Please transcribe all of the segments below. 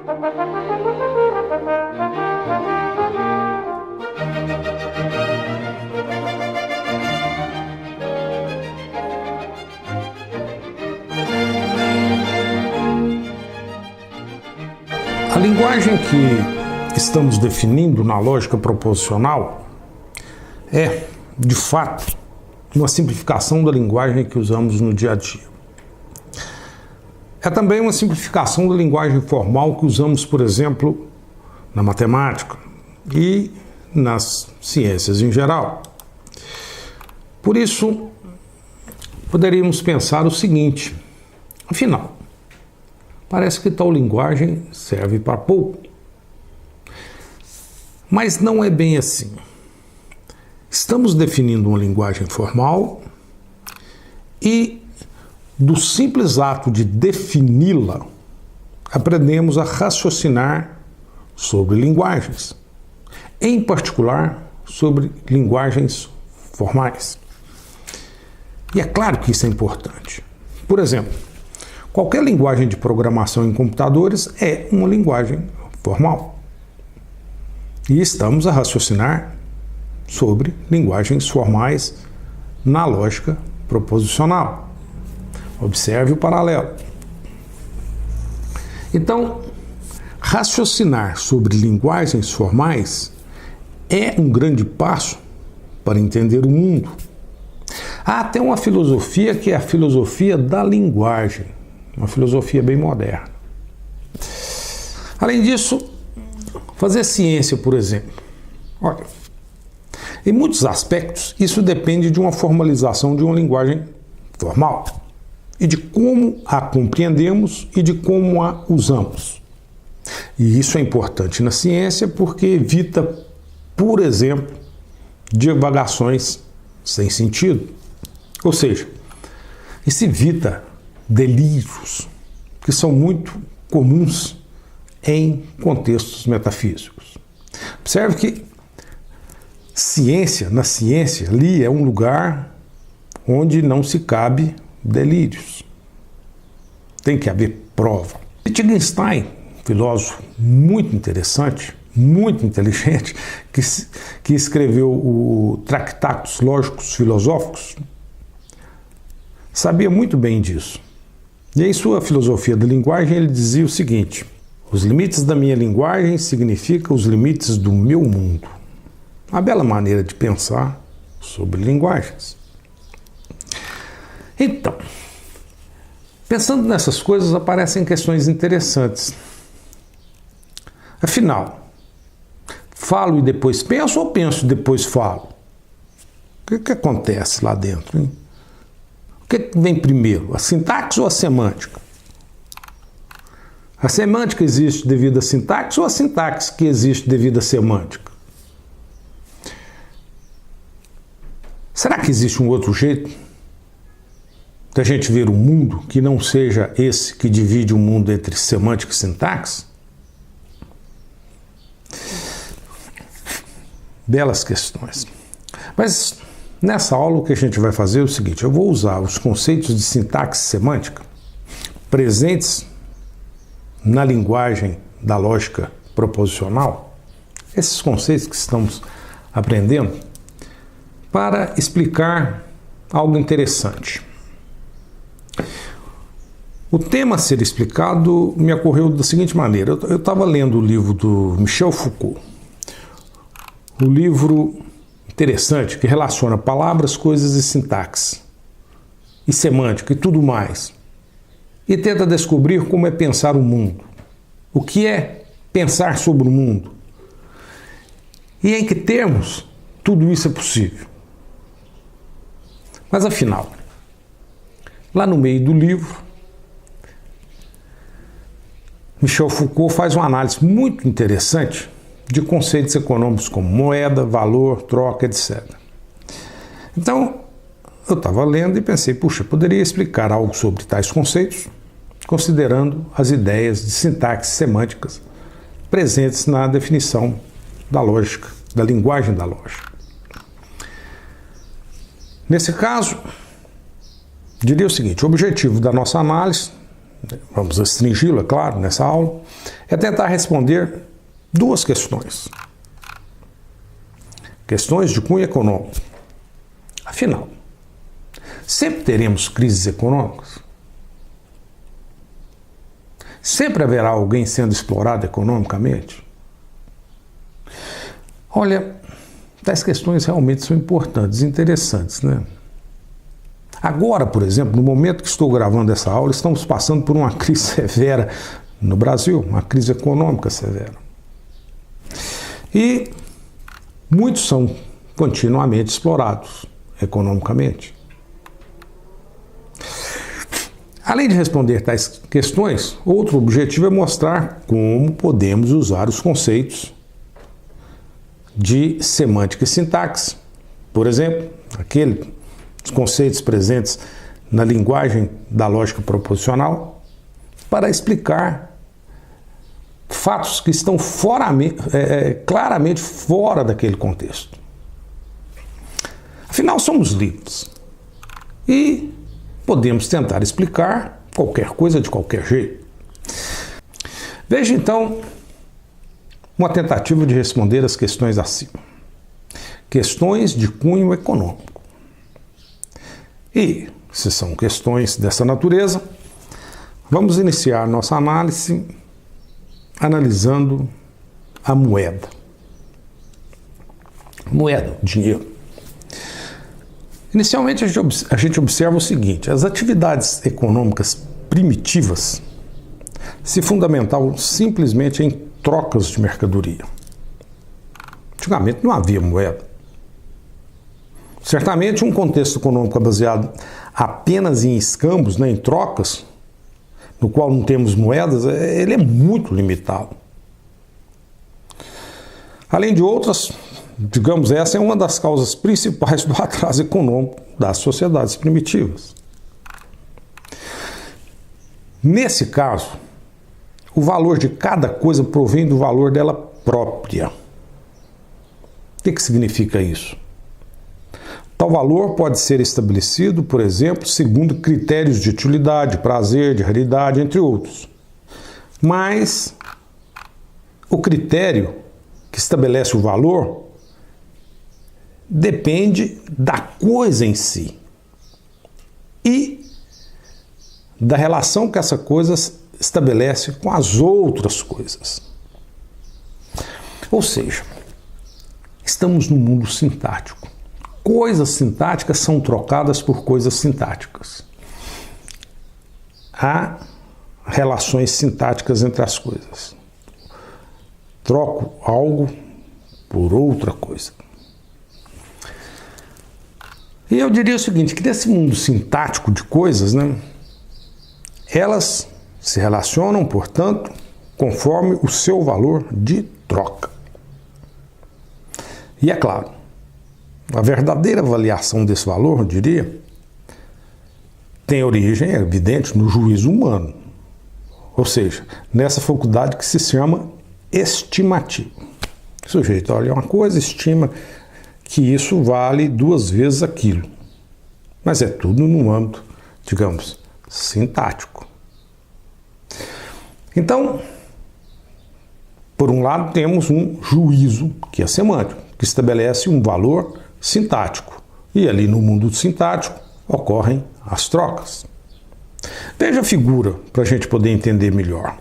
A linguagem que estamos definindo na lógica proposicional é, de fato, uma simplificação da linguagem que usamos no dia a dia. É também uma simplificação da linguagem formal que usamos, por exemplo, na matemática e nas ciências em geral. Por isso, poderíamos pensar o seguinte: afinal, parece que tal linguagem serve para pouco. Mas não é bem assim. Estamos definindo uma linguagem formal e, do simples ato de defini-la, aprendemos a raciocinar sobre linguagens, em particular sobre linguagens formais. E é claro que isso é importante. Por exemplo, qualquer linguagem de programação em computadores é uma linguagem formal. E estamos a raciocinar sobre linguagens formais na lógica proposicional. Observe o paralelo. Então, raciocinar sobre linguagens formais é um grande passo para entender o mundo. Há até uma filosofia que é a filosofia da linguagem, uma filosofia bem moderna. Além disso, fazer ciência, por exemplo. Olha, em muitos aspectos, isso depende de uma formalização de uma linguagem formal e de como a compreendemos e de como a usamos. E isso é importante na ciência porque evita, por exemplo, divagações sem sentido. Ou seja, isso evita delírios que são muito comuns em contextos metafísicos. Observe que na ciência, ali é um lugar onde não se cabe delírios. Tem que haver prova. Wittgenstein, filósofo muito interessante, muito inteligente, que escreveu o Tractatus Lógicos Filosóficos, sabia muito bem disso. E em sua filosofia da linguagem ele dizia o seguinte: os limites da minha linguagem significam os limites do meu mundo. Uma bela maneira de pensar sobre linguagens. Então, pensando nessas coisas, aparecem questões interessantes. Afinal, falo e depois penso ou penso e depois falo? O que acontece lá dentro, hein? O que vem primeiro, a sintaxe ou a semântica? A semântica existe devido à sintaxe ou a sintaxe que existe devido à semântica? Será que existe um outro jeito da gente ver o mundo que não seja esse que divide o mundo entre semântica e sintaxe? Belas questões. Mas nessa aula o que a gente vai fazer é o seguinte: eu vou usar os conceitos de sintaxe e semântica presentes na linguagem da lógica proposicional, esses conceitos que estamos aprendendo, para explicar algo interessante. O tema a ser explicado me ocorreu da seguinte maneira: eu estava lendo o livro do Michel Foucault, um livro interessante que relaciona palavras, coisas e sintaxe, e semântica e tudo mais, e tenta descobrir como é pensar o mundo, o que é pensar sobre o mundo, e em que termos tudo isso é possível. Mas afinal, lá no meio do livro, Michel Foucault faz uma análise muito interessante de conceitos econômicos como moeda, valor, troca, etc. Então, eu estava lendo e pensei, puxa, poderia explicar algo sobre tais conceitos, considerando as ideias de sintaxe semânticas presentes na definição da lógica, da linguagem da lógica. Nesse caso, diria o seguinte: o objetivo da nossa análise vamos restringi-lo, é claro, nessa aula, é tentar responder duas questões. Questões de cunho econômico. Afinal, sempre teremos crises econômicas? Sempre haverá alguém sendo explorado economicamente? Olha, tais questões realmente são importantes e interessantes, né? Agora, por exemplo, no momento que estou gravando essa aula, estamos passando por uma crise severa no Brasil, uma crise econômica severa. E muitos são continuamente explorados economicamente. Além de responder tais questões, outro objetivo é mostrar como podemos usar os conceitos de semântica e sintaxe, por exemplo, os conceitos presentes na linguagem da lógica proposicional, para explicar fatos que estão claramente fora daquele contexto. Afinal, somos livres e podemos tentar explicar qualquer coisa de qualquer jeito. Veja então uma tentativa de responder as questões acima. Questões de cunho econômico. E, se são questões dessa natureza, vamos iniciar nossa análise analisando a moeda. Moeda, dinheiro. Inicialmente, a gente observa o seguinte: as atividades econômicas primitivas se fundamentavam simplesmente em trocas de mercadoria. Antigamente não havia moeda. Certamente um contexto econômico baseado apenas em escambos, né, em trocas, no qual não temos moedas, ele é muito limitado. Além de outras, digamos, essa é uma das causas principais do atraso econômico das sociedades primitivas. Nesse caso, o valor de cada coisa provém do valor dela própria. O que significa isso? Tal valor pode ser estabelecido, por exemplo, segundo critérios de utilidade, prazer, de raridade, entre outros. Mas o critério que estabelece o valor depende da coisa em si e da relação que essa coisa estabelece com as outras coisas. Ou seja, estamos no mundo sintático. Coisas sintáticas são trocadas por coisas sintáticas. Há relações sintáticas entre as coisas. Troco algo por outra coisa. E eu diria o seguinte, que nesse mundo sintático de coisas, né, elas se relacionam, portanto, conforme o seu valor de troca. E é claro, a verdadeira avaliação desse valor, eu diria, tem origem, é evidente, no juízo humano. Ou seja, nessa faculdade que se chama estimativa. O sujeito olha uma coisa, estima que isso vale 2 vezes aquilo. Mas é tudo no âmbito, digamos, sintático. Então, por um lado, temos um juízo, que é semântico, que estabelece um valor sintático. E ali no mundo sintático ocorrem as trocas. Veja a figura para a gente poder entender melhor.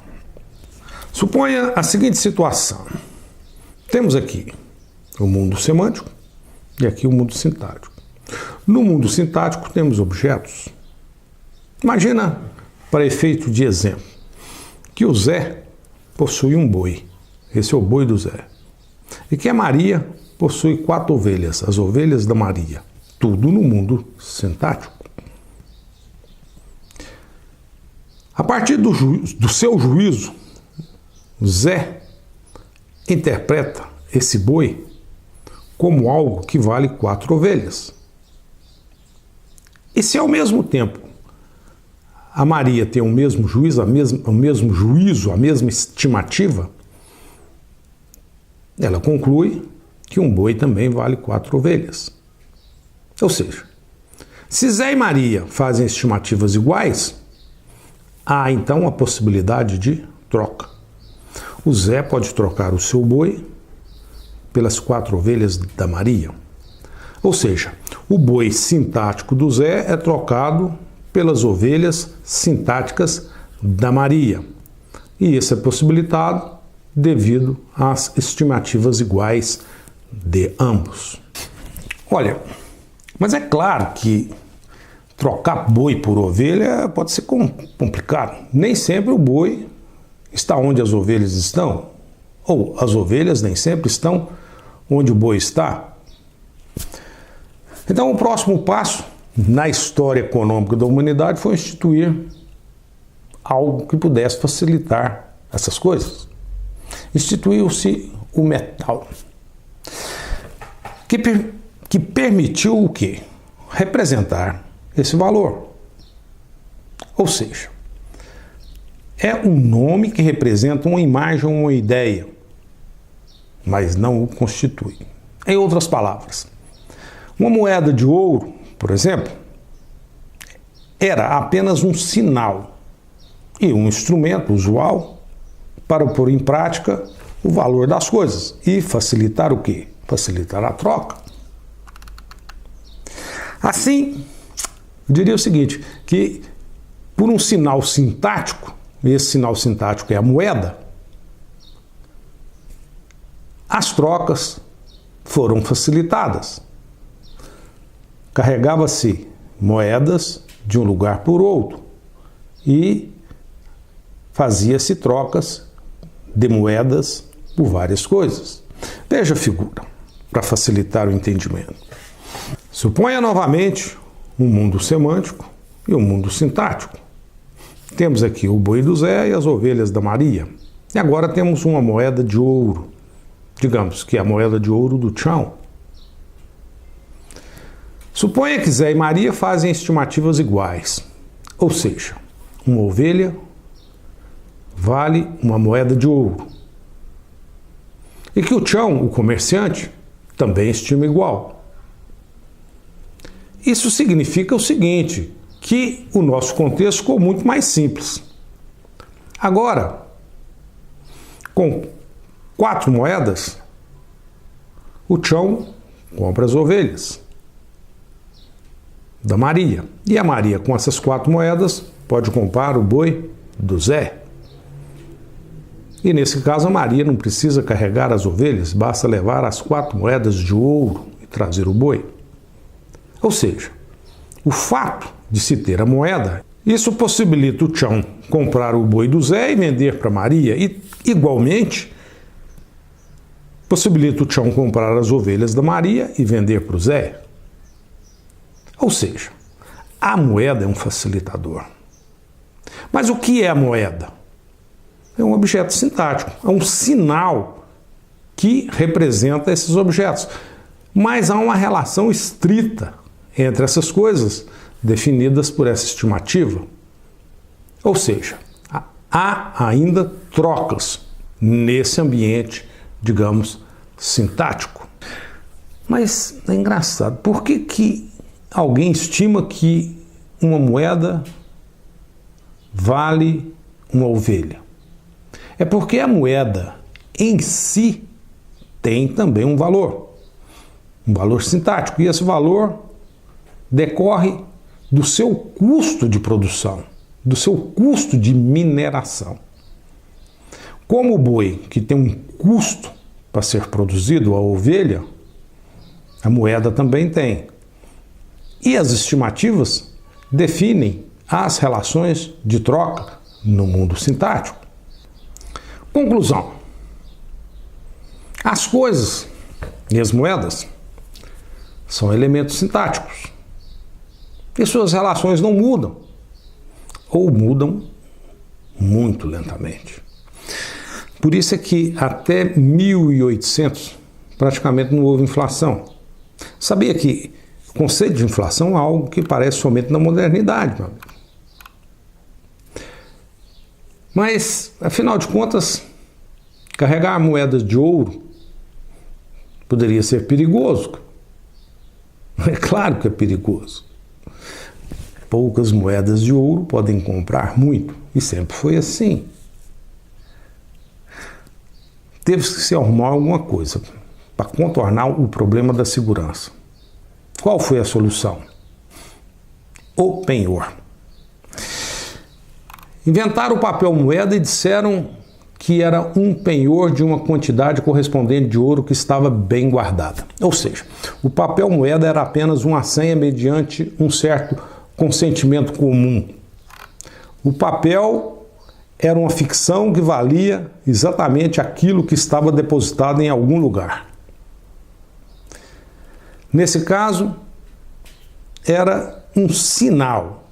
Suponha a seguinte situação. Temos aqui o mundo semântico e aqui o mundo sintático. No mundo sintático temos objetos. Imagina, para efeito de exemplo, que o Zé possui um boi. Esse é o boi do Zé. E que a Maria possui 4 ovelhas, as ovelhas da Maria. Tudo no mundo sintático. A partir do seu juízo, Zé interpreta esse boi como algo que vale 4 ovelhas. E se ao mesmo tempo a Maria tem o mesmo juízo, a mesma estimativa, ela conclui que um boi também vale 4 ovelhas. Ou seja, se Zé e Maria fazem estimativas iguais, há então a possibilidade de troca. O Zé pode trocar o seu boi pelas 4 ovelhas da Maria. Ou seja, o boi sintático do Zé é trocado pelas ovelhas sintáticas da Maria. E isso é possibilitado devido às estimativas iguais de ambos. Olha, mas é claro que trocar boi por ovelha pode ser complicado. Nem sempre o boi está onde as ovelhas estão, ou as ovelhas nem sempre estão onde o boi está. Então, o próximo passo na história econômica da humanidade foi instituir algo que pudesse facilitar essas coisas. Instituiu-se o metal, que permitiu o quê? Representar esse valor. Ou seja, é um nome que representa uma imagem ou uma ideia, mas não o constitui. Em outras palavras, uma moeda de ouro, por exemplo, era apenas um sinal e um instrumento usual para pôr em prática o valor das coisas e facilitar o quê? Facilitar a troca. Assim, eu diria o seguinte, que por um sinal sintático, esse sinal sintático é a moeda, as trocas foram facilitadas. Carregava-se moedas de um lugar por outro e fazia-se trocas de moedas por várias coisas. Veja a figura, para facilitar o entendimento. Suponha novamente um mundo semântico e um mundo sintático. Temos aqui o boi do Zé e as ovelhas da Maria. E agora temos uma moeda de ouro. Digamos que é a moeda de ouro do Chão. Suponha que Zé e Maria fazem estimativas iguais. Ou seja, uma ovelha vale uma moeda de ouro. E que o Chão, o comerciante, também estima igual. Isso significa o seguinte, que o nosso contexto ficou muito mais simples. Agora, com 4 moedas, o Chão compra as ovelhas da Maria. E a Maria, com essas 4 moedas, pode comprar o boi do Zé. E nesse caso, a Maria não precisa carregar as ovelhas, basta levar as 4 moedas de ouro e trazer o boi. Ou seja, o fato de se ter a moeda, isso possibilita o Chão comprar o boi do Zé e vender para Maria. E, igualmente, possibilita o Chão comprar as ovelhas da Maria e vender para o Zé. Ou seja, a moeda é um facilitador. Mas o que é a moeda? É um objeto sintático, é um sinal que representa esses objetos. Mas há uma relação estrita entre essas coisas definidas por essa estimativa. Ou seja, há ainda trocas nesse ambiente, digamos, sintático. Mas é engraçado, por que alguém estima que uma moeda vale uma ovelha? É porque a moeda em si tem também um valor sintático, e esse valor decorre do seu custo de produção, do seu custo de mineração. Como o boi, que tem um custo para ser produzido, a ovelha, a moeda também tem. E as estimativas definem as relações de troca no mundo sintático. Conclusão. As coisas e as moedas são elementos sintáticos. E suas relações não mudam, ou mudam muito lentamente. Por isso é que até 1800 praticamente não houve inflação. Sabia que o conceito de inflação é algo que parece somente na modernidade, meu amigo. Mas, afinal de contas, carregar moedas de ouro poderia ser perigoso. É claro que é perigoso. poucas moedas de ouro podem comprar muito, e sempre foi assim. Teve que se arrumar alguma coisa para contornar o problema da segurança. Qual foi a solução? O penhor. Inventaram o papel moeda e disseram que era um penhor de uma quantidade correspondente de ouro que estava bem guardada. Ou seja, o papel moeda era apenas uma senha mediante um certo consentimento comum. O papel era uma ficção que valia exatamente aquilo que estava depositado em algum lugar. Nesse caso, era um sinal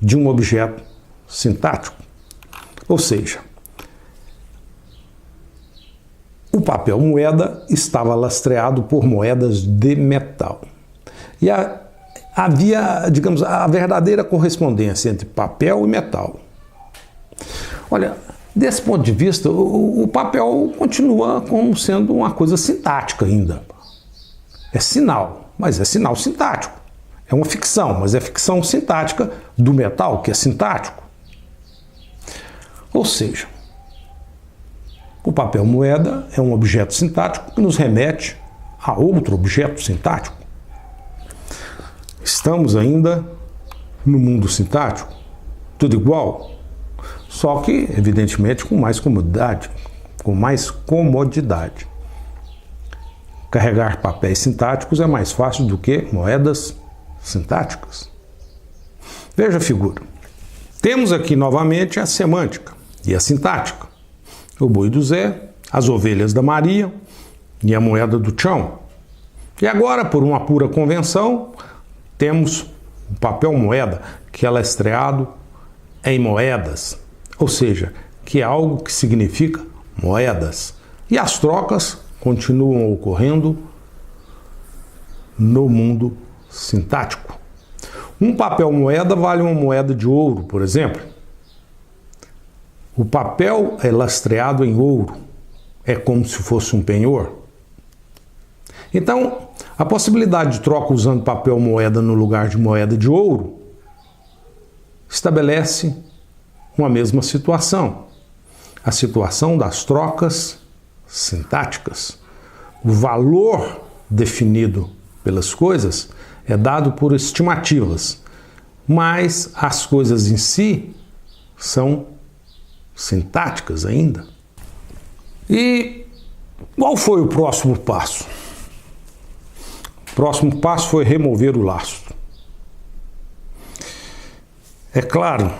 de um objeto sintático. Ou seja, o papel moeda estava lastreado por moedas de metal. E havia, digamos, a verdadeira correspondência entre papel e metal. Olha, desse ponto de vista, o papel continua como sendo uma coisa sintática ainda. É sinal, mas é sinal sintático. É uma ficção, mas é ficção sintática do metal, que é sintático. Ou seja, o papel moeda é um objeto sintático que nos remete a outro objeto sintático. Estamos ainda no mundo sintático, tudo igual, só que, evidentemente, com mais comodidade. Carregar papéis sintáticos é mais fácil do que moedas sintáticas. Veja a figura. Temos aqui novamente a semântica e a sintática. O boi do Zé, as ovelhas da Maria e a moeda do Tchão. E agora, por uma pura convenção, temos o papel moeda, que é lastreado em moedas, ou seja, que é algo que significa moedas. E as trocas continuam ocorrendo no mundo sintático. Um papel moeda vale uma moeda de ouro, por exemplo. O papel é lastreado em ouro, é como se fosse um penhor. Então, a possibilidade de troca usando papel moeda no lugar de moeda de ouro estabelece uma mesma situação, a situação das trocas sintáticas. O valor definido pelas coisas é dado por estimativas, mas as coisas em si são sintáticas ainda. E qual foi o próximo passo? O próximo passo foi remover o lastro. É claro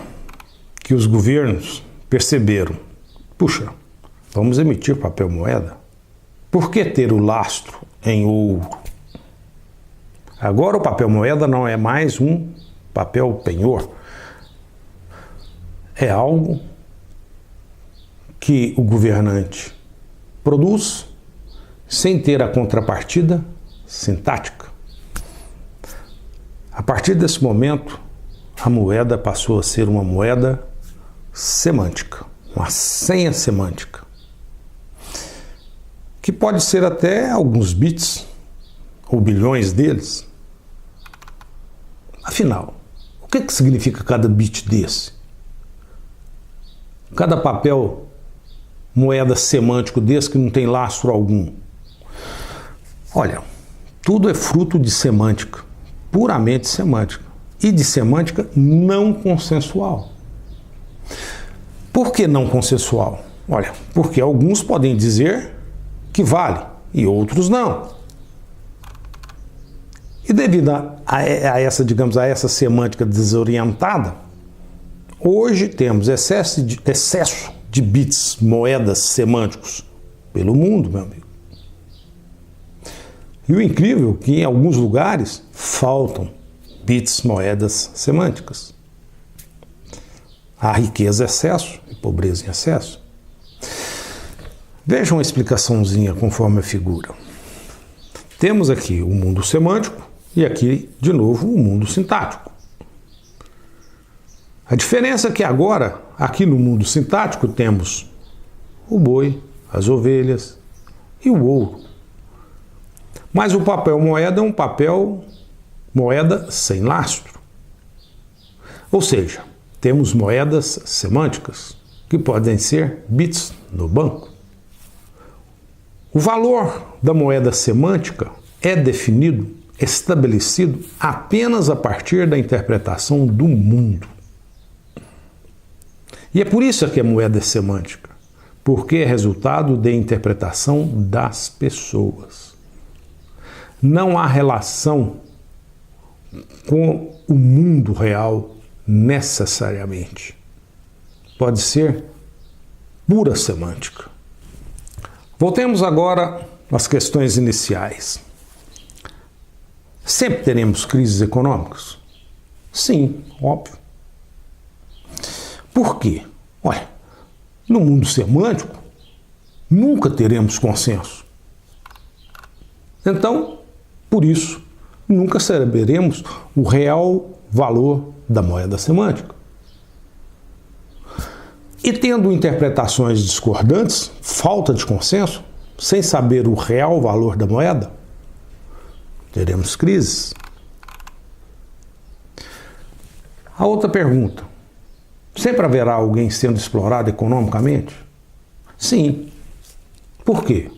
que os governos perceberam, puxa, vamos emitir papel moeda? Por que ter o lastro em ouro? Agora o papel moeda não é mais um papel penhor. É algo que o governante produz sem ter a contrapartida sintática. A partir desse momento, a moeda passou a ser uma moeda semântica, uma senha semântica, que pode ser até alguns bits ou bilhões deles. Afinal, o que significa cada bit desse? Cada papel moeda semântico desse que não tem lastro algum. Olha, tudo é fruto de semântica, puramente semântica, e de semântica não consensual. Por que não consensual? Olha, porque alguns podem dizer que vale e outros não. E devido a essa semântica desorientada, hoje temos excesso de bits, moedas semânticos pelo mundo, meu amigo. E o incrível é que em alguns lugares faltam bits, moedas semânticas. Há riqueza em excesso e pobreza em excesso. Veja uma explicaçãozinha conforme a figura. Temos aqui o mundo semântico e aqui, de novo, o mundo sintático. A diferença é que agora, aqui no mundo sintático, temos o boi, as ovelhas e o ouro. Mas o papel moeda é um papel moeda sem lastro. Ou seja, temos moedas semânticas, que podem ser bits no banco. O valor da moeda semântica é definido, estabelecido apenas a partir da interpretação do mundo. E é por isso que a moeda é semântica, porque é resultado de interpretação das pessoas. Não há relação com o mundo real necessariamente. Pode ser pura semântica. Voltemos agora às questões iniciais. Sempre teremos crises econômicas? Sim, óbvio. Por quê? Olha, no mundo semântico, nunca teremos consenso. Então, por isso, nunca saberemos o real valor da moeda semântica. E tendo interpretações discordantes, falta de consenso, sem saber o real valor da moeda, teremos crises. A outra pergunta: sempre haverá alguém sendo explorado economicamente? Sim. Por quê?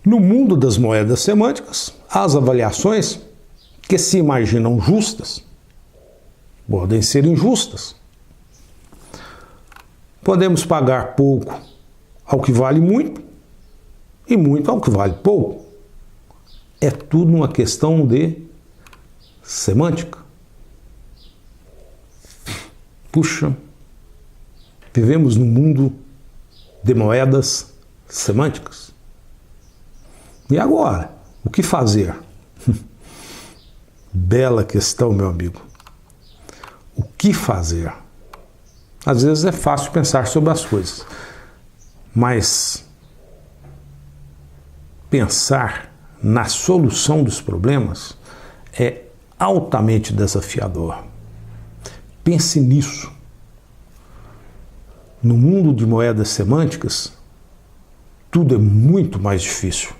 No mundo das moedas semânticas, as avaliações que se imaginam justas podem ser injustas. Podemos pagar pouco ao que vale muito e muito ao que vale pouco. É tudo uma questão de semântica. Puxa, vivemos num mundo de moedas semânticas. E agora? O que fazer? Bela questão, meu amigo. O que fazer? Às vezes é fácil pensar sobre as coisas, mas pensar na solução dos problemas é altamente desafiador. Pense nisso. No mundo de moedas semânticas, tudo é muito mais difícil.